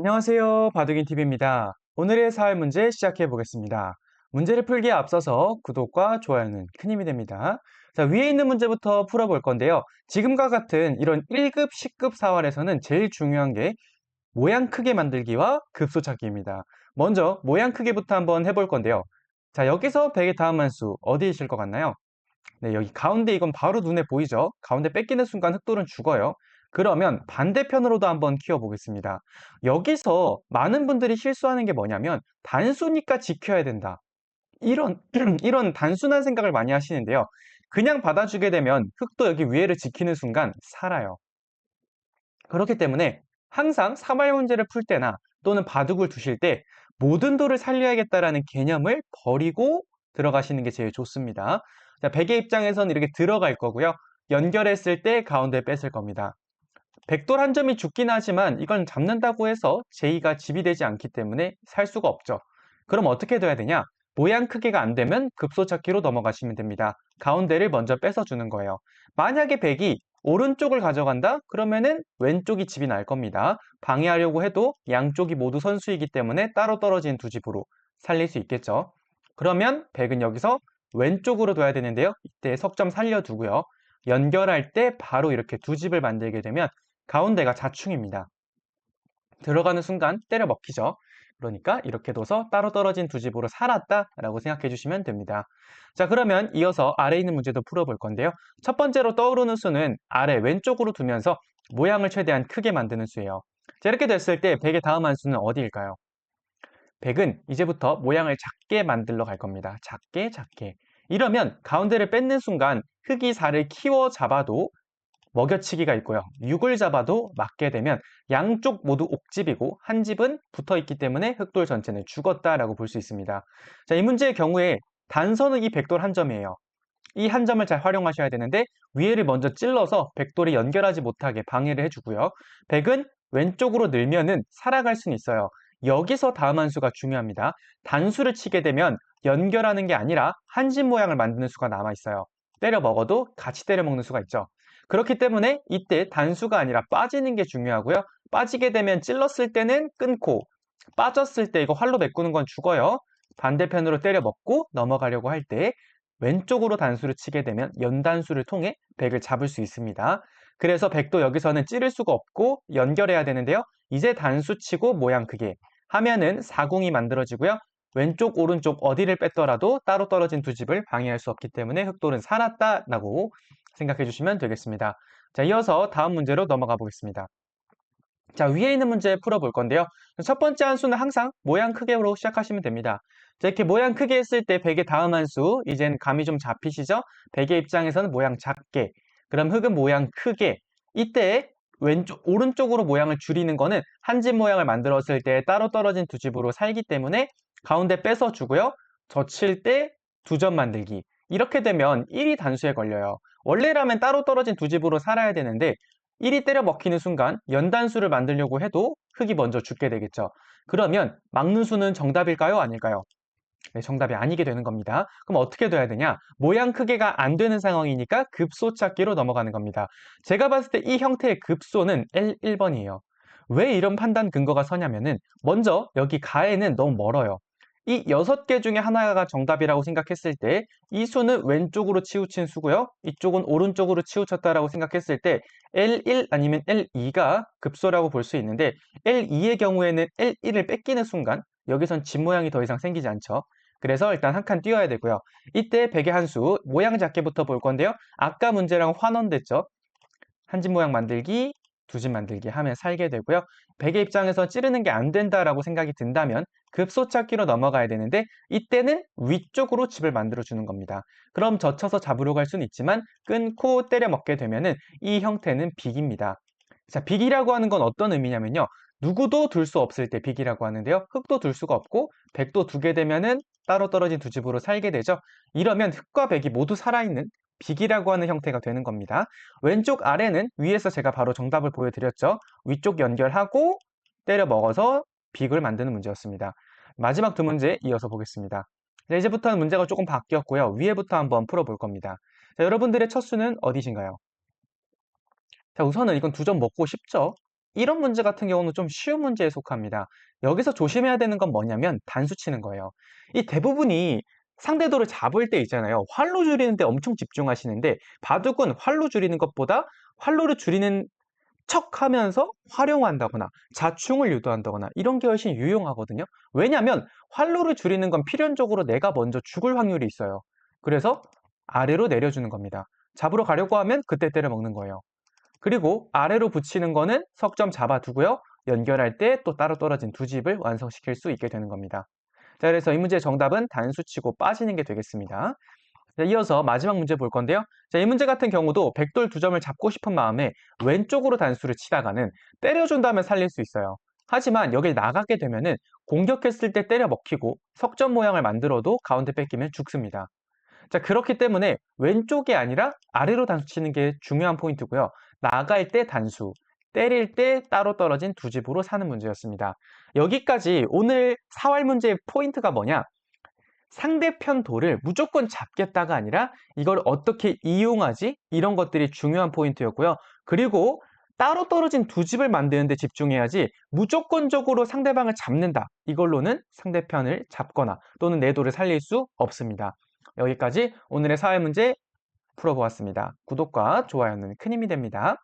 안녕하세요. 바둑인TV입니다. 오늘의 사회 문제 시작해 보겠습니다. 문제를 풀기에 앞서서 구독과 좋아요는 큰 힘이 됩니다. 자, 위에 있는 문제부터 풀어볼 건데요. 지금과 같은 이런 1급, 10급 사활에서는 제일 중요한 게 모양 크게 만들기와 급소 찾기입니다. 먼저 모양 크기부터 한번 해볼 건데요. 자, 여기서 100의 다음 한수 어디 있을 것 같나요? 네, 여기 가운데 이건 바로 눈에 보이죠? 가운데 뺏기는 순간 흑돌은 죽어요. 그러면 반대편으로도 한번 키워보겠습니다. 여기서 많은 분들이 실수하는 게 뭐냐면 단수니까 지켜야 된다. 이런 이런 단순한 생각을 많이 하시는데요. 그냥 받아주게 되면 흑도 여기 위에를 지키는 순간 살아요. 그렇기 때문에 항상 사발 문제를 풀 때나 또는 바둑을 두실 때 모든 돌을 살려야겠다라는 개념을 버리고 들어가시는 게 제일 좋습니다. 자, 백의 입장에서는 이렇게 들어갈 거고요. 연결했을 때 가운데 뺏을 겁니다. 백돌 한 점이 죽긴 하지만 이건 잡는다고 해서 제2가 집이 되지 않기 때문에 살 수가 없죠. 그럼 어떻게 돼야 되냐? 모양 크기가 안 되면 급소 찾기로 넘어가시면 됩니다. 가운데를 먼저 뺏어주는 거예요. 만약에 백이 오른쪽을 가져간다? 그러면은 왼쪽이 집이 날 겁니다. 방해하려고 해도 양쪽이 모두 선수이기 때문에 따로 떨어진 두 집으로 살릴 수 있겠죠. 그러면 백은 여기서 왼쪽으로 둬야 되는데요. 이때 석점 살려두고요. 연결할 때 바로 이렇게 두 집을 만들게 되면 가운데가 자충입니다. 들어가는 순간 때려 먹히죠. 그러니까 이렇게 둬서 따로 떨어진 두 집으로 살았다라고 생각해 주시면 됩니다. 자, 그러면 이어서 아래에 있는 문제도 풀어볼 건데요. 첫 번째로 떠오르는 수는 아래 왼쪽으로 두면서 모양을 최대한 크게 만드는 수예요. 자, 이렇게 됐을 때 100의 다음 한 수는 어디일까요? 100은 이제부터 모양을 작게 만들러 갈 겁니다. 작게, 작게. 이러면 가운데를 뺏는 순간 흙이 4를 키워 잡아도 먹여치기가 있고요. 6을 잡아도 맞게 되면 양쪽 모두 옥집이고 한 집은 붙어 있기 때문에 흑돌 전체는 죽었다라고 볼 수 있습니다. 자, 이 문제의 경우에 단선은 이 백돌 한 점이에요. 이 한 점을 잘 활용하셔야 되는데 위에를 먼저 찔러서 백돌이 연결하지 못하게 방해를 해주고요. 백은 왼쪽으로 늘면은 살아갈 수는 있어요. 여기서 다음 한 수가 중요합니다. 단수를 치게 되면 연결하는 게 아니라 한 집 모양을 만드는 수가 남아 있어요. 때려 먹어도 같이 때려 먹는 수가 있죠. 그렇기 때문에 이때 단수가 아니라 빠지는 게 중요하고요. 빠지게 되면 찔렀을 때는 끊고 빠졌을 때 이거 활로 메꾸는 건 죽어요. 반대편으로 때려 먹고 넘어가려고 할 때 왼쪽으로 단수를 치게 되면 연단수를 통해 백을 잡을 수 있습니다. 그래서 백도 여기서는 찌를 수가 없고 연결해야 되는데요. 이제 단수 치고 모양 크게 하면은 사궁이 만들어지고요. 왼쪽 오른쪽 어디를 뺐더라도 따로 떨어진 두 집을 방해할 수 없기 때문에 흑돌은 살았다라고 생각해 주시면 되겠습니다. 자, 이어서 다음 문제로 넘어가 보겠습니다. 자, 위에 있는 문제 풀어볼 건데요. 첫 번째 한수는 항상 모양 크게로 시작하시면 됩니다. 자, 이렇게 모양 크게 했을 때 100의 다음 한수, 이젠 감이 좀 잡히시죠? 100의 입장에서는 모양 작게, 그럼 흙은 모양 크게. 이때 오른쪽으로 모양을 줄이는 거는 한 집 모양을 만들었을 때 따로 떨어진 두 집으로 살기 때문에 가운데 뺏어 주고요. 젖힐 때 두 점 만들기. 이렇게 되면 1이 단수에 걸려요. 원래라면 따로 떨어진 두 집으로 살아야 되는데 1이 때려 먹히는 순간 연단수를 만들려고 해도 흙이 먼저 죽게 되겠죠. 그러면 막는 수는 정답일까요? 아닐까요? 네, 정답이 아니게 되는 겁니다. 그럼 어떻게 돼야 되냐? 모양 크기가 안 되는 상황이니까 급소 찾기로 넘어가는 겁니다. 제가 봤을 때 이 형태의 급소는 L1번이에요. 왜 이런 판단 근거가 서냐면은 먼저 여기 가에는 너무 멀어요. 이 6개 중에 하나가 정답이라고 생각했을 때 이 수는 왼쪽으로 치우친 수고요. 이쪽은 오른쪽으로 치우쳤다라고 생각했을 때 L1 아니면 L2가 급소라고 볼 수 있는데 L2의 경우에는 L1을 뺏기는 순간 여기선 집 모양이 더 이상 생기지 않죠. 그래서 일단 한 칸 띄워야 되고요. 이때 백의 한수 모양 작게부터 볼 건데요. 아까 문제랑 환원됐죠. 한 집 모양 만들기, 두 집 만들기 하면 살게 되고요. 백의 입장에서 찌르는 게 안 된다라고 생각이 든다면 급소 찾기로 넘어가야 되는데 이때는 위쪽으로 집을 만들어 주는 겁니다. 그럼 젖혀서 잡으러 갈 수는 있지만 끊고 때려 먹게 되면은 이 형태는 빅입니다. 자, 빅이라고 하는 건 어떤 의미냐면요. 누구도 둘 수 없을 때 빅이라고 하는데요. 흑도 둘 수가 없고 백도 두게 되면은 따로 떨어진 두 집으로 살게 되죠. 이러면 흑과 백이 모두 살아있는 빅이라고 하는 형태가 되는 겁니다. 왼쪽 아래는 위에서 제가 바로 정답을 보여드렸죠. 위쪽 연결하고 때려 먹어서 빅을 만드는 문제였습니다. 마지막 두 문제 이어서 보겠습니다. 자, 이제부터는 문제가 조금 바뀌었고요. 위에부터 한번 풀어볼 겁니다. 자, 여러분들의 첫 수는 어디신가요? 자, 우선은 이건 두 점 먹고 싶죠? 이런 문제 같은 경우는 좀 쉬운 문제에 속합니다. 여기서 조심해야 되는 건 뭐냐면 단수 치는 거예요. 이 대부분이 상대도를 잡을 때 있잖아요. 활로 줄이는 데 엄청 집중하시는데 바둑은 활로 줄이는 것보다 활로를 줄이는 척하면서 활용한다거나 자충을 유도한다거나 이런 게 훨씬 유용하거든요. 왜냐하면 활로를 줄이는 건 필연적으로 내가 먼저 죽을 확률이 있어요. 그래서 아래로 내려주는 겁니다. 잡으러 가려고 하면 그때 때려 먹는 거예요. 그리고 아래로 붙이는 거는 석점 잡아두고요. 연결할 때 또 따로 떨어진 두 집을 완성시킬 수 있게 되는 겁니다. 자, 그래서 이 문제의 정답은 단수 치고 빠지는 게 되겠습니다. 자, 이어서 마지막 문제 볼 건데요. 자, 이 문제 같은 경우도 백돌 두 점을 잡고 싶은 마음에 왼쪽으로 단수를 치다가는 때려준 다음에 살릴 수 있어요. 하지만 여길 나가게 되면은 공격했을 때 때려 먹히고 석점 모양을 만들어도 가운데 뺏기면 죽습니다. 자, 그렇기 때문에 왼쪽이 아니라 아래로 단수 치는 게 중요한 포인트고요. 나갈 때 단수, 때릴 때 따로 떨어진 두 집으로 사는 문제였습니다. 여기까지 오늘 사활 문제의 포인트가 뭐냐? 상대편 돌을 무조건 잡겠다가 아니라 이걸 어떻게 이용하지? 이런 것들이 중요한 포인트였고요. 그리고 따로 떨어진 두 집을 만드는 데 집중해야지 무조건적으로 상대방을 잡는다. 이걸로는 상대편을 잡거나 또는 내 돌을 살릴 수 없습니다. 여기까지 오늘의 사회 문제 풀어보았습니다. 구독과 좋아요는 큰 힘이 됩니다.